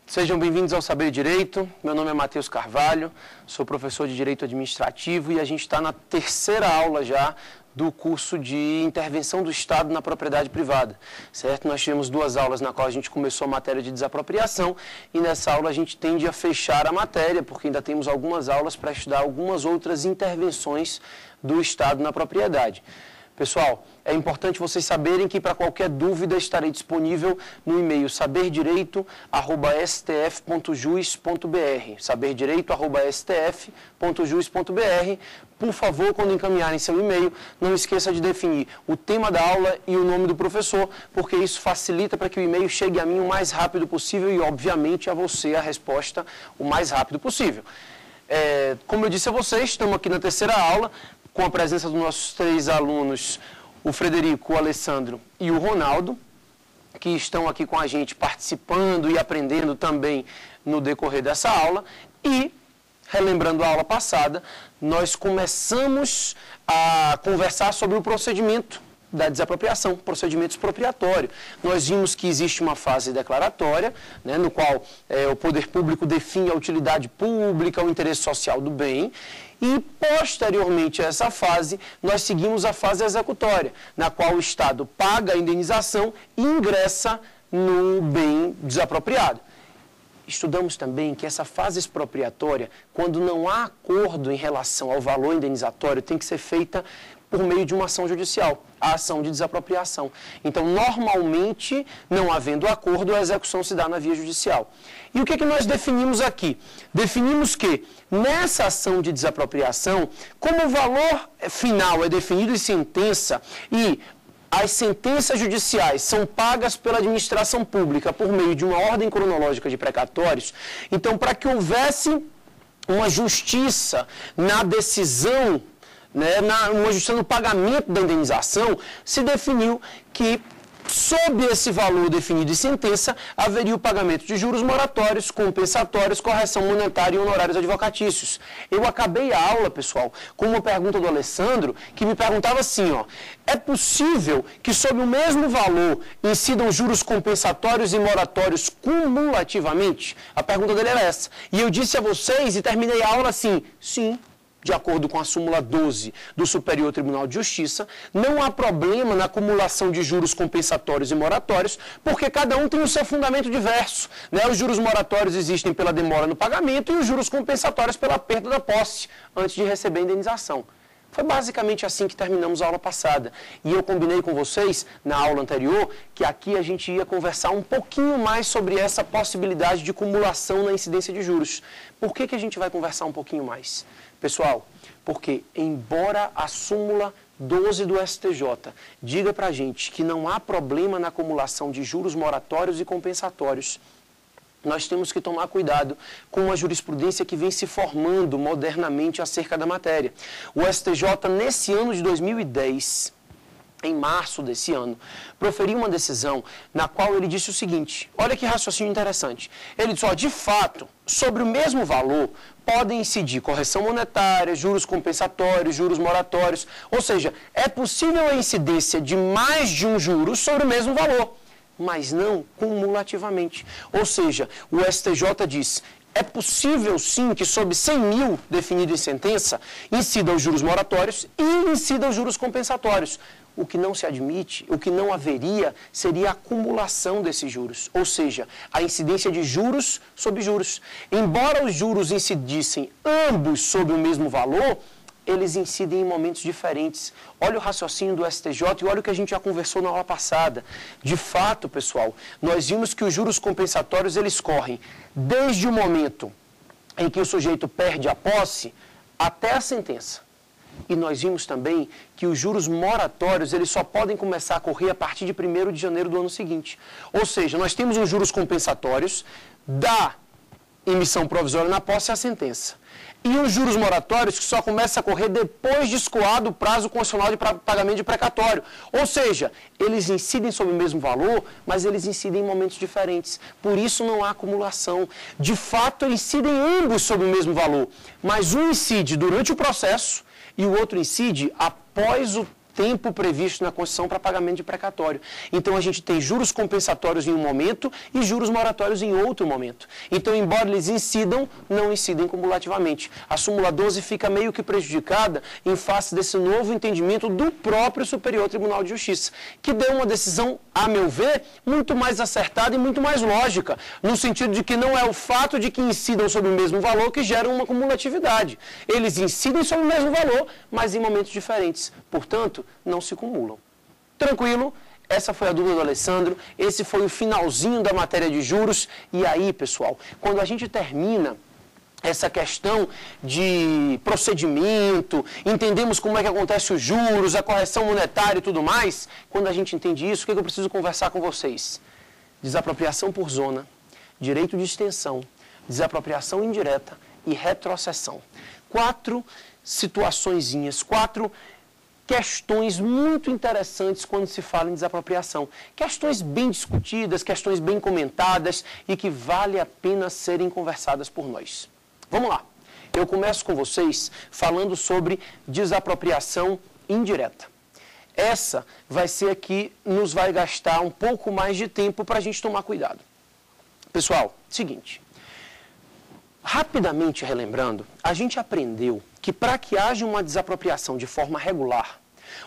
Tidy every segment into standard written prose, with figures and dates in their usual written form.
Sejam bem-vindos ao Saber Direito. Meu nome é Matheus Carvalho, sou professor de Direito Administrativo e a gente está na terceira aula já do curso de Intervenção do Estado na Propriedade Privada, certo? Nós tivemos duas aulas na qual a gente começou a matéria de desapropriação e nessa aula a gente tende a fechar a matéria, porque ainda temos algumas aulas para estudar algumas outras intervenções do Estado na propriedade. Pessoal, é importante vocês saberem que para qualquer dúvida estarei disponível no e-mail saberdireito@stf.jus.br, saberdireito@stf.jus.br. Por favor, quando encaminharem seu e-mail, não esqueça de definir o tema da aula e o nome do professor, porque isso facilita para que o e-mail chegue a mim o mais rápido possível e, obviamente, a você a resposta o mais rápido possível. Como eu disse a vocês, estamos aqui na terceira aula, com a presença dos nossos três alunos, o Frederico, o Alessandro e o Ronaldo, que estão aqui com a gente participando e aprendendo também no decorrer dessa aula. E, relembrando a aula passada, nós começamos a conversar sobre o procedimento da desapropriação, procedimento expropriatório. Nós vimos que existe uma fase declaratória, né, no qual o poder público define a utilidade pública, o interesse social do bem, e posteriormente a essa fase, nós seguimos a fase executória, na qual o Estado paga a indenização e ingressa no bem desapropriado. Estudamos também que essa fase expropriatória, quando não há acordo em relação ao valor indenizatório, tem que ser feita por meio de uma ação judicial, a ação de desapropriação. Então, normalmente, não havendo acordo, a execução se dá na via judicial. E o que nós definimos aqui? Definimos que, nessa ação de desapropriação, como o valor final é definido em sentença e as sentenças judiciais são pagas pela administração pública por meio de uma ordem cronológica de precatórios, então, para que houvesse uma justiça na decisão, uma justiça no pagamento da indenização, se definiu que, sob esse valor definido em sentença, haveria o pagamento de juros moratórios, compensatórios, correção monetária e honorários advocatícios. Eu acabei a aula, pessoal, com uma pergunta do Alessandro, que me perguntava assim, é possível que sob o mesmo valor incidam juros compensatórios e moratórios cumulativamente? A pergunta dele era essa. E eu disse a vocês, e terminei a aula assim, sim. De acordo com a súmula 12 do Superior Tribunal de Justiça, não há problema na acumulação de juros compensatórios e moratórios, porque cada um tem o seu fundamento diverso. Os juros moratórios existem pela demora no pagamento e os juros compensatórios pela perda da posse, antes de receber a indenização. Foi basicamente assim que terminamos a aula passada. E eu combinei com vocês, na aula anterior, que aqui a gente ia conversar um pouquinho mais sobre essa possibilidade de cumulação na incidência de juros. Por que a gente vai conversar um pouquinho mais? Pessoal, porque embora a súmula 12 do STJ diga para a gente que não há problema na acumulação de juros moratórios e compensatórios, nós temos que tomar cuidado com a jurisprudência que vem se formando modernamente acerca da matéria. O STJ, nesse ano de 2010, em março desse ano, proferiu uma decisão na qual ele disse o seguinte, olha que raciocínio interessante. Ele disse, de fato, sobre o mesmo valor, podem incidir correção monetária, juros compensatórios, juros moratórios, ou seja, é possível a incidência de mais de um juros sobre o mesmo valor, mas não cumulativamente. Ou seja, o STJ diz, é possível sim que sob 100 mil definido em sentença, incida os juros moratórios e incida os juros compensatórios. O que não se admite, o que não haveria, seria a acumulação desses juros, ou seja, a incidência de juros sobre juros. Embora os juros incidissem ambos sobre o mesmo valor, eles incidem em momentos diferentes. Olha o raciocínio do STJ e olha o que a gente já conversou na aula passada. De fato, pessoal, nós vimos que os juros compensatórios, eles correm desde o momento em que o sujeito perde a posse até a sentença. E nós vimos também que os juros moratórios, eles só podem começar a correr a partir de 1º de janeiro do ano seguinte. Ou seja, nós temos os juros compensatórios da emissão provisória na posse e a sentença. E os juros moratórios que só começam a correr depois de escoado o prazo constitucional de pagamento de precatório. Ou seja, eles incidem sobre o mesmo valor, mas eles incidem em momentos diferentes. Por isso não há acumulação. De fato, eles incidem ambos sobre o mesmo valor, mas um incide durante o processo e o outro incide após o tempo previsto na Constituição para pagamento de precatório. Então a gente tem juros compensatórios em um momento e juros moratórios em outro momento. Então, embora eles incidam, não incidem cumulativamente. A súmula 12 fica meio que prejudicada em face desse novo entendimento do próprio Superior Tribunal de Justiça, que deu uma decisão, a meu ver, muito mais acertada e muito mais lógica, no sentido de que não é o fato de que incidam sobre o mesmo valor que gera uma cumulatividade. Eles incidem sobre o mesmo valor, mas em momentos diferentes. Portanto, não se cumulam. Tranquilo? Essa foi a dúvida do Alessandro, esse foi o finalzinho da matéria de juros. E aí, pessoal, quando a gente termina essa questão de procedimento, entendemos como é que acontece os juros, a correção monetária e tudo mais, quando a gente entende isso, o que eu preciso conversar com vocês? Desapropriação por zona, direito de extensão, desapropriação indireta e retrocessão. 4 situaçõezinhas, 4 questões muito interessantes quando se fala em desapropriação. Questões bem discutidas, questões bem comentadas e que vale a pena serem conversadas por nós. Vamos lá. Eu começo com vocês falando sobre desapropriação indireta. Essa vai ser a que nos vai gastar um pouco mais de tempo para a gente tomar cuidado. Pessoal, seguinte. Rapidamente relembrando, a gente aprendeu que para que haja uma desapropriação de forma regular,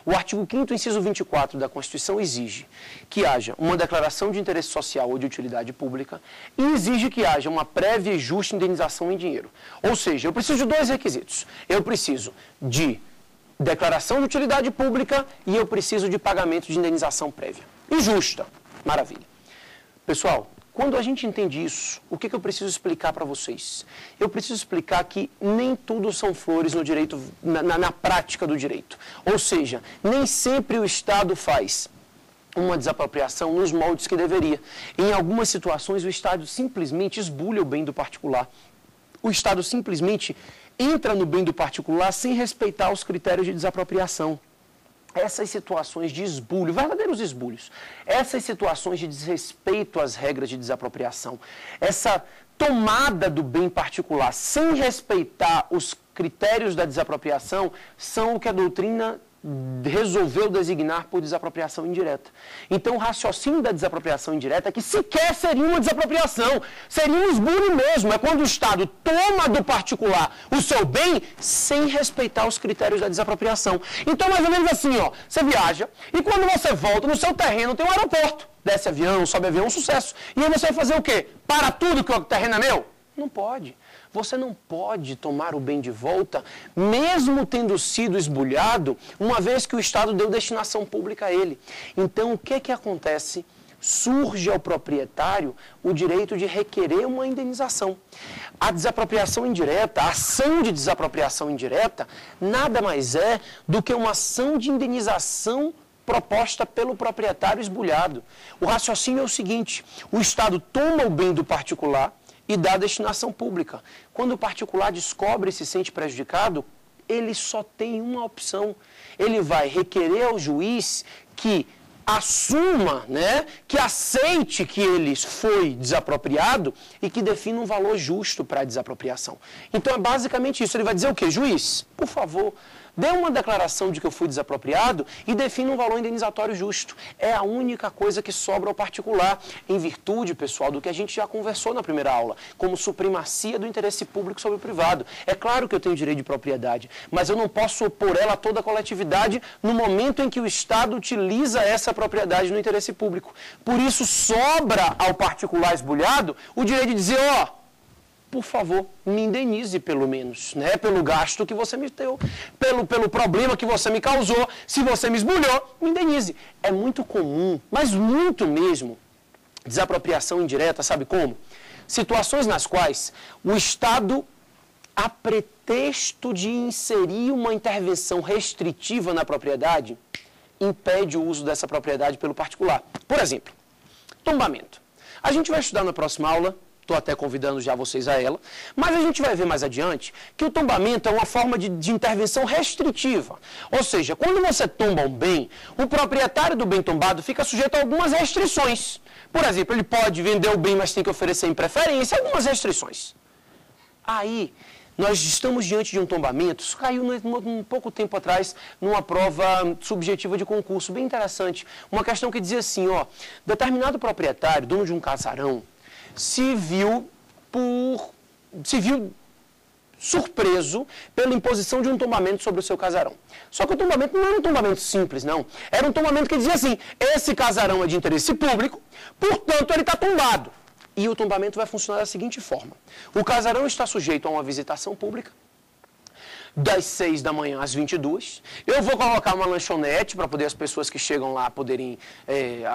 o artigo 5º, inciso 24 da Constituição exige que haja uma declaração de interesse social ou de utilidade pública e exige que haja uma prévia e justa indenização em dinheiro. Ou seja, eu preciso de 2 requisitos. Eu preciso de declaração de utilidade pública e eu preciso de pagamento de indenização prévia. E justa. Maravilha. Pessoal, quando a gente entende isso, o que eu preciso explicar para vocês? Eu preciso explicar que nem tudo são flores no direito, na prática do direito. Ou seja, nem sempre o Estado faz uma desapropriação nos moldes que deveria. Em algumas situações, o Estado simplesmente esbulha o bem do particular. O Estado simplesmente entra no bem do particular sem respeitar os critérios de desapropriação. Essas situações de esbulho, verdadeiros esbulhos, essas situações de desrespeito às regras de desapropriação, essa tomada do bem particular sem respeitar os critérios da desapropriação, são o que a doutrina resolveu designar por desapropriação indireta. Então, o raciocínio da desapropriação indireta é que sequer seria uma desapropriação, seria um esbulho mesmo, é quando o Estado toma do particular o seu bem sem respeitar os critérios da desapropriação. Então, mais ou menos assim, ó, você viaja e quando você volta no seu terreno tem um aeroporto, desce avião, sobe avião, um sucesso. E aí você vai fazer o quê? Para tudo que o terreno é meu? Não pode. Você não pode tomar o bem de volta, mesmo tendo sido esbulhado, uma vez que o Estado deu destinação pública a ele. Então, o que acontece? Surge ao proprietário o direito de requerer uma indenização. A desapropriação indireta, a ação de desapropriação indireta, nada mais é do que uma ação de indenização proposta pelo proprietário esbulhado. O raciocínio é o seguinte: o Estado toma o bem do particular e dá destinação pública. Quando o particular descobre e se sente prejudicado, ele só tem uma opção. Ele vai requerer ao juiz que assuma, que aceite que ele foi desapropriado e que defina um valor justo para a desapropriação. Então é basicamente isso. Ele vai dizer o quê? Juiz, por favor, dê uma declaração de que eu fui desapropriado e defina um valor indenizatório justo. É a única coisa que sobra ao particular, em virtude, pessoal, do que a gente já conversou na primeira aula, como supremacia do interesse público sobre o privado. É claro que eu tenho direito de propriedade, mas eu não posso opor ela a toda a coletividade no momento em que o Estado utiliza essa propriedade no interesse público. Por isso, sobra ao particular esbulhado o direito de dizer, por favor, me indenize pelo menos, pelo gasto que você me deu, pelo problema que você me causou. Se você me esbulhou, me indenize. É muito comum, mas muito mesmo, desapropriação indireta, sabe como? Situações nas quais o Estado, a pretexto de inserir uma intervenção restritiva na propriedade, impede o uso dessa propriedade pelo particular. Por exemplo, tombamento. A gente vai estudar na próxima aula, estou até convidando já vocês a ela, mas a gente vai ver mais adiante que o tombamento é uma forma de intervenção restritiva. Ou seja, quando você tomba um bem, o proprietário do bem tombado fica sujeito a algumas restrições. Por exemplo, ele pode vender o bem, mas tem que oferecer em preferência algumas restrições. Aí, nós estamos diante de um tombamento, isso caiu um pouco tempo atrás numa prova subjetiva de concurso, bem interessante. Uma questão que dizia assim, ó, determinado proprietário, dono de um casarão, se viu surpreso pela imposição de um tombamento sobre o seu casarão. Só que o tombamento não era um tombamento simples, não. Era um tombamento que dizia assim, esse casarão é de interesse público, portanto ele está tombado. E o tombamento vai funcionar da seguinte forma. O casarão está sujeito a uma visitação pública, das 6 da manhã às 22. Eu vou colocar uma lanchonete para poder as pessoas que chegam lá poderem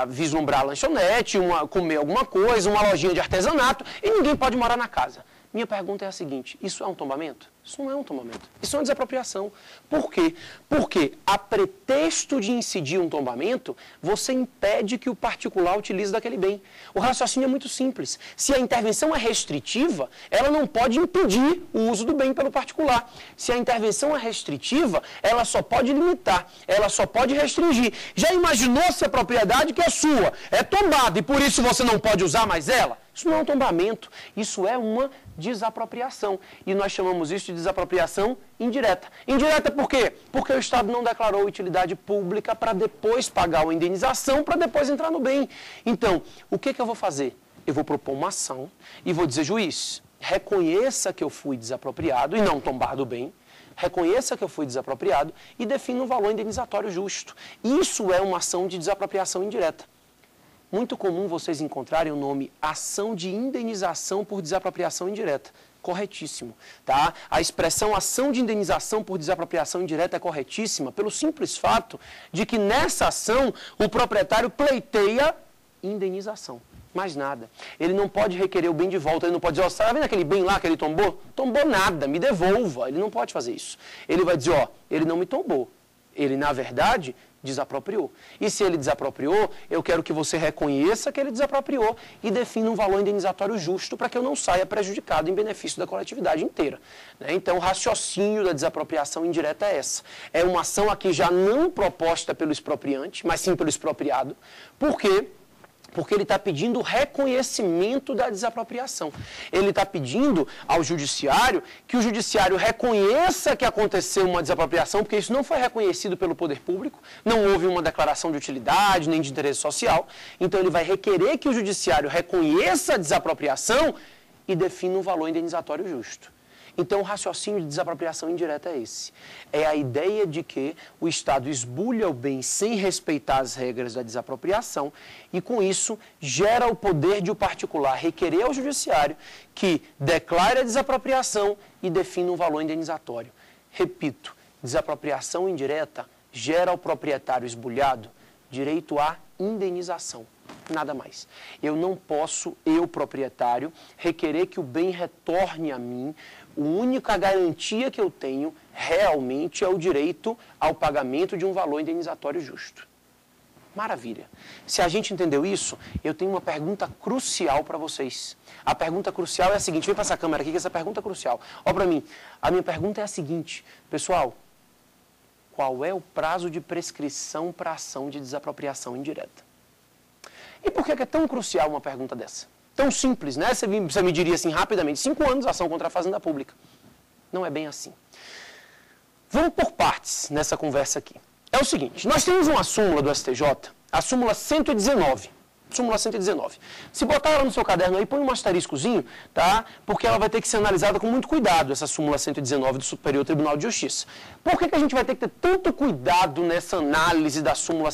vislumbrar a lanchonete, comer alguma coisa, uma lojinha de artesanato, e ninguém pode morar na casa. Minha pergunta é a seguinte, isso é um tombamento? Isso não é um tombamento, isso é uma desapropriação. Por quê? Porque, a pretexto de incidir um tombamento, você impede que o particular utilize daquele bem. O raciocínio é muito simples. Se a intervenção é restritiva, ela não pode impedir o uso do bem pelo particular. Se a intervenção é restritiva, ela só pode limitar, ela só pode restringir. Já imaginou se a propriedade que é sua é tombada e por isso você não pode usar mais ela? Isso não é um tombamento, isso é uma desapropriação. E nós chamamos isso de desapropriação indireta. Indireta por quê? Porque o Estado não declarou utilidade pública para depois pagar uma indenização, para depois entrar no bem. Então, o que eu vou fazer? Eu vou propor uma ação e vou dizer, juiz, reconheça que eu fui desapropriado e não tombado o bem, reconheça que eu fui desapropriado e defina um valor indenizatório justo. Isso é uma ação de desapropriação indireta. Muito comum vocês encontrarem o nome ação de indenização por desapropriação indireta. Corretíssimo, tá? A expressão ação de indenização por desapropriação indireta é corretíssima pelo simples fato de que nessa ação o proprietário pleiteia indenização. Mais nada. Ele não pode requerer o bem de volta, ele não pode dizer, ó, você tá vendo aquele bem lá que ele tombou? Tombou nada, me devolva. Ele não pode fazer isso. Ele vai dizer, ó, ele não me tombou. Ele, na verdade, desapropriou. E se ele desapropriou, eu quero que você reconheça que ele desapropriou e defina um valor indenizatório justo para que eu não saia prejudicado em benefício da coletividade inteira. Então, o raciocínio da desapropriação indireta é essa. É uma ação aqui já não proposta pelo expropriante, mas sim pelo expropriado. Por quê? Porque ele está pedindo o reconhecimento da desapropriação. Ele está pedindo ao judiciário que o judiciário reconheça que aconteceu uma desapropriação, porque isso não foi reconhecido pelo poder público, não houve uma declaração de utilidade, nem de interesse social. Então ele vai requerer que o judiciário reconheça a desapropriação e defina um valor indenizatório justo. Então, o raciocínio de desapropriação indireta é esse. É a ideia de que o Estado esbulha o bem sem respeitar as regras da desapropriação e, com isso, gera o poder de o particular requerer ao judiciário que declare a desapropriação e defina um valor indenizatório. Repito, desapropriação indireta gera ao proprietário esbulhado direito à indenização. Nada mais. Eu não posso, proprietário, requerer que o bem retorne a mim. A única garantia que eu tenho realmente é o direito ao pagamento de um valor indenizatório justo. Maravilha. Se a gente entendeu isso, eu tenho uma pergunta crucial para vocês. A pergunta crucial é a seguinte, vem para essa câmera aqui que essa pergunta é crucial. Olha para mim, a minha pergunta é a seguinte, pessoal, qual é o prazo de prescrição para ação de desapropriação indireta? E por que é tão crucial uma pergunta dessa? Tão simples, né? Você me diria assim rapidamente, 5 anos, ação contra a Fazenda Pública. Não é bem assim. Vamos por partes nessa conversa aqui. É o seguinte, nós temos uma súmula do STJ, a súmula 119. Súmula 119. Se botar ela no seu caderno aí, põe um asteriscozinho, tá? Porque ela vai ter que ser analisada com muito cuidado, essa súmula 119 do Superior Tribunal de Justiça. Por que a gente vai ter que ter tanto cuidado nessa análise da súmula